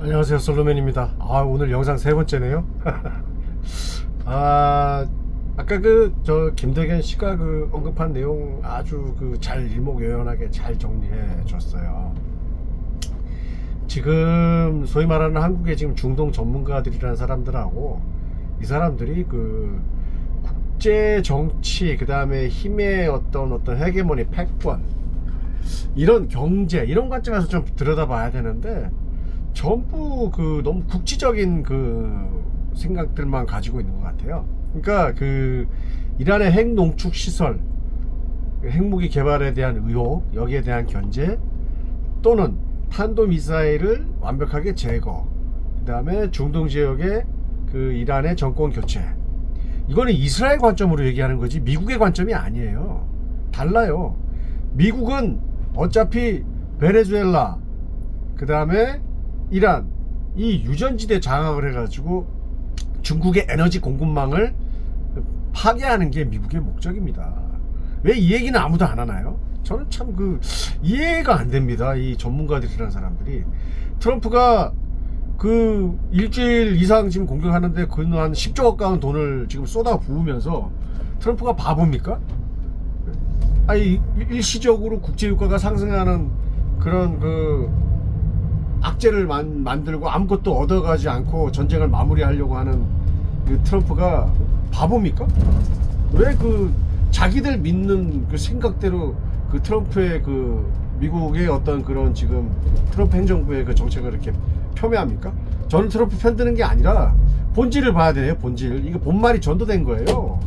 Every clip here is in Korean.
안녕하세요, 솔로맨입니다. 오늘 영상 세 번째네요. 아까 저 김대견 씨가 언급한 내용 아주 잘 일목요연하게 잘 정리해 줬어요. 지금 소위 말하는 한국의 지금 중동 전문가들이라는 사람들하고 이 사람들이 국제 정치, 그 다음에 힘의 어떤 헤게모니, 패권, 이런 경제, 이런 관점에서 좀 들여다봐야 되는데, 전부 너무 국지적인 생각들만 가지고 있는 것 같아요. 그러니까 이란의 핵농축 시설, 핵무기 개발에 대한 의혹, 여기에 대한 견제, 또는 탄도미사일을 완벽하게 제거, 그 다음에 중동 지역의 이란의 정권 교체, 이거는 이스라엘 관점으로 얘기하는 거지 미국의 관점이 아니에요. 달라요. 미국은 어차피 베네수엘라, 그 다음에 이란, 이 유전지대 장악을 해가지고 중국의 에너지 공급망을 파괴하는 게 미국의 목적입니다. 왜 이 얘기는 아무도 안 하나요? 저는 참 이해가 안 됩니다. 이 전문가들이라는 사람들이. 트럼프가 일주일 이상 지금 공격하는데 한 10조 가까운 돈을 지금 쏟아 부으면서 트럼프가 바보입니까? 일시적으로 국제유가가 상승하는 그런 악재를 만들고 아무것도 얻어가지 않고 전쟁을 마무리하려고 하는 트럼프가 바보입니까? 왜 자기들 믿는 생각대로 트럼프의 미국의 어떤 지금 트럼프 행정부의 정책을 이렇게 폄훼합니까? 저는 트럼프 편드는 게 아니라 본질을 봐야 돼요. 본질. 이게 본말이 전도된 거예요.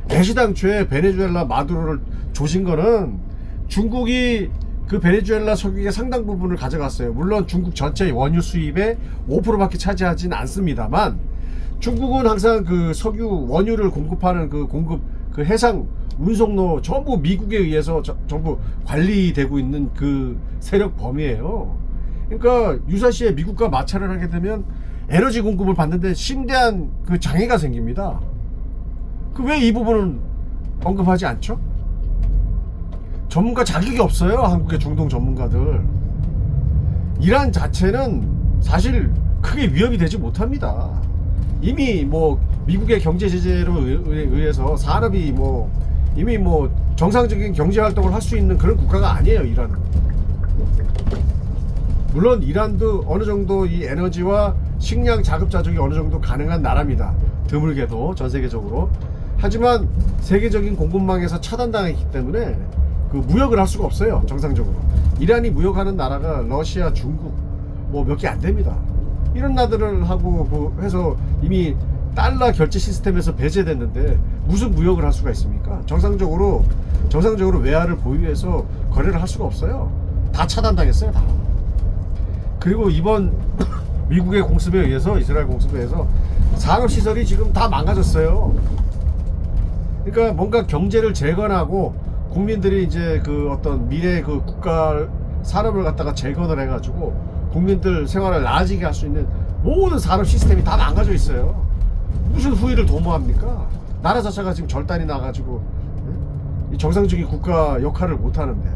애시당초에 베네수엘라 마두로를 조진 거는 중국이 베네수엘라 석유의 상당 부분을 가져갔어요. 물론 중국 전체 원유 수입의 5%밖에 차지하진 않습니다만, 중국은 항상 석유 원유를 공급하는 공급 해상 운송로 전부 미국에 의해서 전부 관리되고 있는 세력 범위예요. 그러니까 유사시에 미국과 마찰을 하게 되면 에너지 공급을 받는데 심대한 장애가 생깁니다. 왜 이 부분은 언급하지 않죠? 전문가 자격이 없어요. 한국의 중동 전문가들. 이란 자체는 사실 크게 위협이 되지 못합니다. 이미 미국의 경제 제재로 의해서 산업이 이미 정상적인 경제 활동을 할 수 있는 그런 국가가 아니에요, 이란은. 물론 이란도 어느 정도 이 에너지와 식량 자급자족이 어느 정도 가능한 나라입니다. 드물게도 전 세계적으로. 하지만 세계적인 공급망에서 차단당했기 때문에 무역을 할 수가 없어요, 정상적으로. 이란이 무역하는 나라가 러시아, 중국 몇 개 안 됩니다. 이런 나라들을 하고 해서 이미 달러 결제 시스템에서 배제됐는데 무슨 무역을 할 수가 있습니까? 정상적으로 외화를 보유해서 거래를 할 수가 없어요. 다 차단당했어요, 다. 그리고 이번 미국의 공습에 의해서, 이스라엘 공습에 의해서 산업시설이 지금 다 망가졌어요. 그러니까 뭔가 경제를 재건하고 국민들이 이제 어떤 미래 국가 산업을 갖다가 재건을 해가지고 국민들 생활을 나아지게 할 수 있는 모든 산업 시스템이 다 망가져 있어요. 무슨 후일을 도모합니까? 나라 자체가 지금 절단이 나가지고 정상적인 국가 역할을 못하는데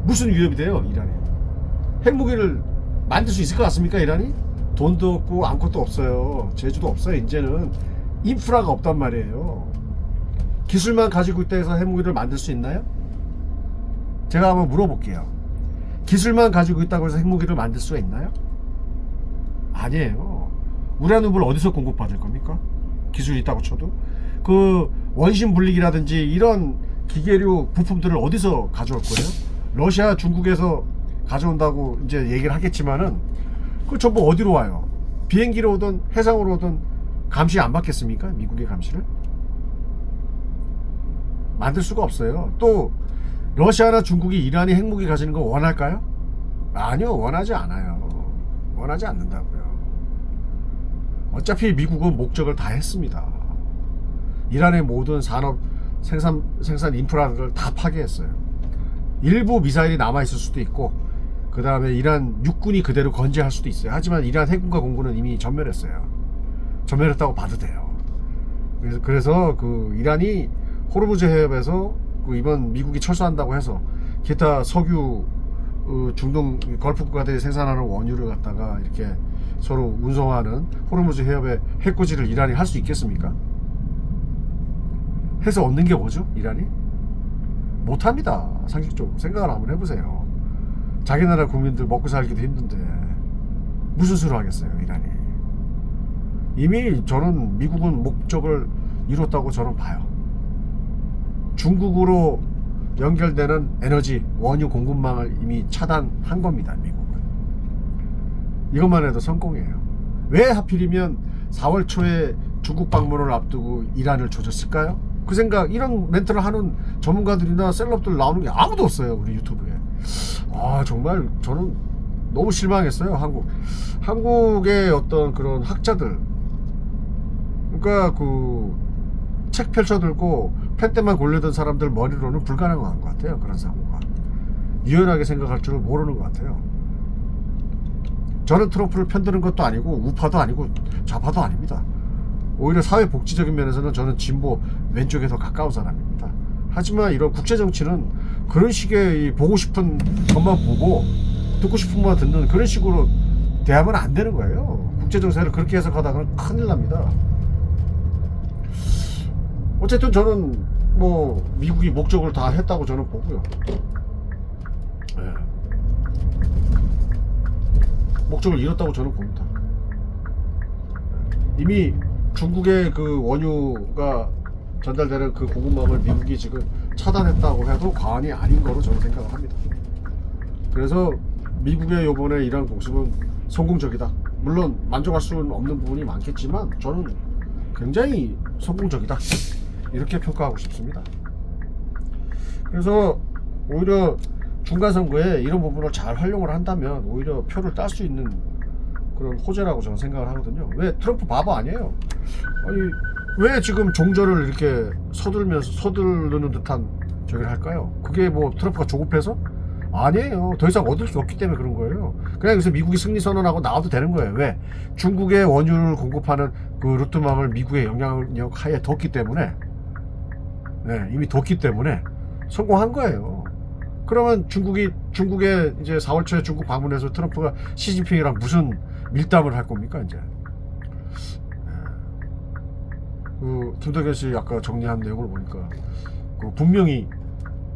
무슨 위협이 돼요, 이란이? 핵무기를 만들 수 있을 것 같습니까, 이란이? 돈도 없고 아무것도 없어요. 재주도 없어요. 이제는 인프라가 없단 말이에요. 기술만 가지고 있다 해서 핵무기를 만들 수 있나요? 제가 한번 물어볼게요. 기술만 가지고 있다고 해서 핵무기를 만들 수가 있나요? 아니에요. 우라늄을 어디서 공급받을 겁니까? 기술이 있다고 쳐도. 원심 분리기라든지 이런 기계류 부품들을 어디서 가져올 거예요? 러시아, 중국에서 가져온다고 이제 얘기를 하겠지만은 전부 어디로 와요? 비행기로 오든 해상으로 오든 감시 안 받겠습니까? 미국의 감시를? 만들 수가 없어요. 또 러시아나 중국이 이란이 핵무기 가지는 거 원할까요? 아니요, 원하지 않아요. 원하지 않는다고요. 어차피 미국은 목적을 다 했습니다. 이란의 모든 산업 생산 인프라를 다 파괴했어요. 일부 미사일이 남아있을 수도 있고, 그 다음에 이란 육군이 그대로 건재할 수도 있어요. 하지만 이란 해군과 공군은 이미 전멸했어요. 전멸했다고 봐도 돼요. 그래서 이란이 호르무즈 해협에서 이번 미국이 철수한다고 해서 기타 석유 중동 걸프 국가들이 생산하는 원유를 갖다가 이렇게 서로 운송하는 호르무즈 해협의 해코지를 이란이 할 수 있겠습니까? 해서 얻는 게 뭐죠? 이란이? 못합니다. 상식적으로 생각을 한번 해보세요. 자기 나라 국민들 먹고 살기도 힘든데 무슨 수로 하겠어요, 이란이? 이미 저는 미국은 목적을 이뤘다고 저는 봐요. 중국으로 연결되는 에너지 원유 공급망을 이미 차단한 겁니다, 미국은. 이것만 해도 성공이에요. 왜 하필이면 4월 초에 중국 방문을 앞두고 이란을 조졌을까요? 그 생각, 이런 멘트를 하는 전문가들이나 셀럽들 나오는 게 아무도 없어요, 우리 유튜브에. 정말 저는 너무 실망했어요. 한국의 어떤 그런 학자들, 그러니까 그 책 펼쳐들고 펜대만 골려던 사람들 머리로는 불가능한 것 같아요. 그런 사고가 유연하게 생각할 줄을 모르는 것 같아요. 저는 트럼프를 편드는 것도 아니고 우파도 아니고 좌파도 아닙니다. 오히려 사회복지적인 면에서는 저는 진보 왼쪽에 더 가까운 사람입니다. 하지만 이런 국제정치는 그런 식의 보고 싶은 것만 보고 듣고 싶은 것만 듣는 그런 식으로 대하면 안 되는 거예요. 국제정세를 그렇게 해석하다가는 큰일 납니다. 어쨌든 저는 뭐 미국이 목적을 다 했다고 저는 보고요. 네. 목적을 잃었다고 저는 봅니다. 이미 중국의 그 원유가 전달되는 그 공급망을 미국이 지금 차단했다고 해도 과언이 아닌 거로 저는 생각을 합니다. 그래서 미국의 요번에 이러한 공습은 성공적이다. 물론 만족할 수는 없는 부분이 많겠지만 저는 굉장히 성공적이다, 이렇게 평가하고 싶습니다. 그래서 오히려 중간선거에 이런 부분을 잘 활용을 한다면 오히려 표를 딸 수 있는 그런 호재라고 저는 생각을 하거든요. 왜 트럼프 바보 아니에요? 아니 왜 지금 종전을 이렇게 서두르는 듯한 저기를 할까요? 그게 뭐 트럼프가 조급해서? 아니에요. 더 이상 얻을 수 없기 때문에 그런 거예요. 그냥 여기서 미국이 승리 선언하고 나와도 되는 거예요. 왜? 중국의 원유를 공급하는 그 루트망을 미국의 영향력 하에 뒀기 때문에, 네, 이미 뒀기 때문에 성공한 거예요. 그러면 중국에 이제 4월 초에 중국 방문해서 트럼프가 시진핑이랑 무슨 밀담을 할 겁니까, 이제? 김덕현 씨 아까 정리한 내용을 보니까 분명히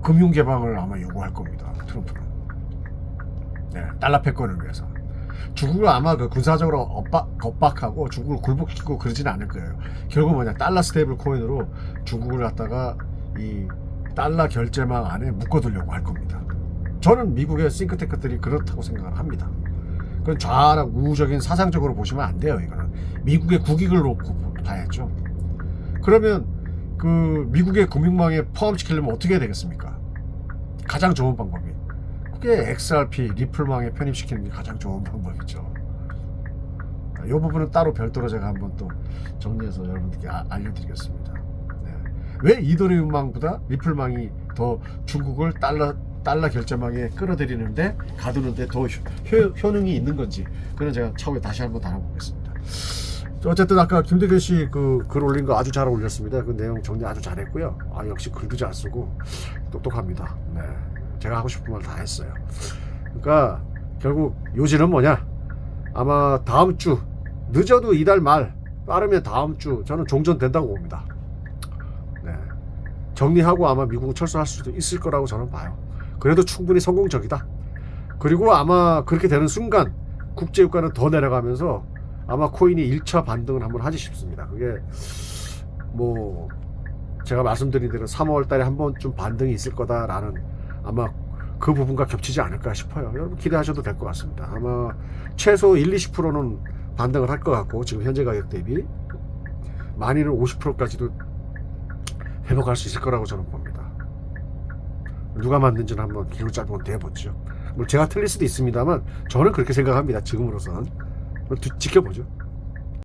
금융 개방을 아마 요구할 겁니다, 트럼프는. 네, 달러 패권을 위해서. 중국을 아마 그 군사적으로 겁박하고 중국을 굴복시키고 그러진 않을 거예요. 결국 뭐냐, 달러 스테이블 코인으로 중국을 갖다가 이 달러 결제망 안에 묶어두려고 할 겁니다. 저는 미국의 싱크탱크들이 그렇다고 생각을 합니다. 그건 좌나 우적인 사상적으로 보시면 안 돼요. 이거는 미국의 국익을 놓고 봐야죠. 그러면 그 미국의 금융망에 포함시키려면 어떻게 해야 되겠습니까? 가장 좋은 방법이 그게 XRP 리플망에 편입시키는 게 가장 좋은 방법이죠. 이 부분은 따로 별도로 제가 한번 또 정리해서 여러분들께 알려드리겠습니다. 네. 왜 이더리움망보다 리플망이 더 중국을 달러 결제망에 끌어들이는데 가두는데 더 효능이 있는 건지, 그건 제가 차후에 다시 한번 다뤄보겠습니다. 어쨌든 아까 김대결 씨 그 글 올린 거 아주 잘 올렸습니다. 그 내용 정리 아주 잘했고요. 역시 글도 잘 쓰고 똑똑합니다. 네, 제가 하고 싶은 말 다 했어요. 그러니까 결국 요지는 뭐냐? 아마 다음 주, 늦어도 이달 말, 빠르면 다음 주 저는 종전된다고 봅니다. 네, 정리하고 아마 미국은 철수할 수도 있을 거라고 저는 봐요. 그래도 충분히 성공적이다. 그리고 아마 그렇게 되는 순간 국제유가는 더 내려가면서 아마 코인이 1차 반등을 한번 하지 싶습니다. 그게 뭐 제가 말씀드린 대로 3월 달에 한 번쯤 반등이 있을 거다라는, 아마 그 부분과 겹치지 않을까 싶어요. 여러분 기대하셔도 될 것 같습니다. 아마 최소 1-20%는 반등을 할 것 같고, 지금 현재 가격 대비 많이는 50%까지도 회복할 수 있을 거라고 저는 봅니다. 누가 만든지는 한번 길고 짧은 대보죠. 뭐 제가 틀릴 수도 있습니다만 저는 그렇게 생각합니다. 지금으로선 지켜보죠.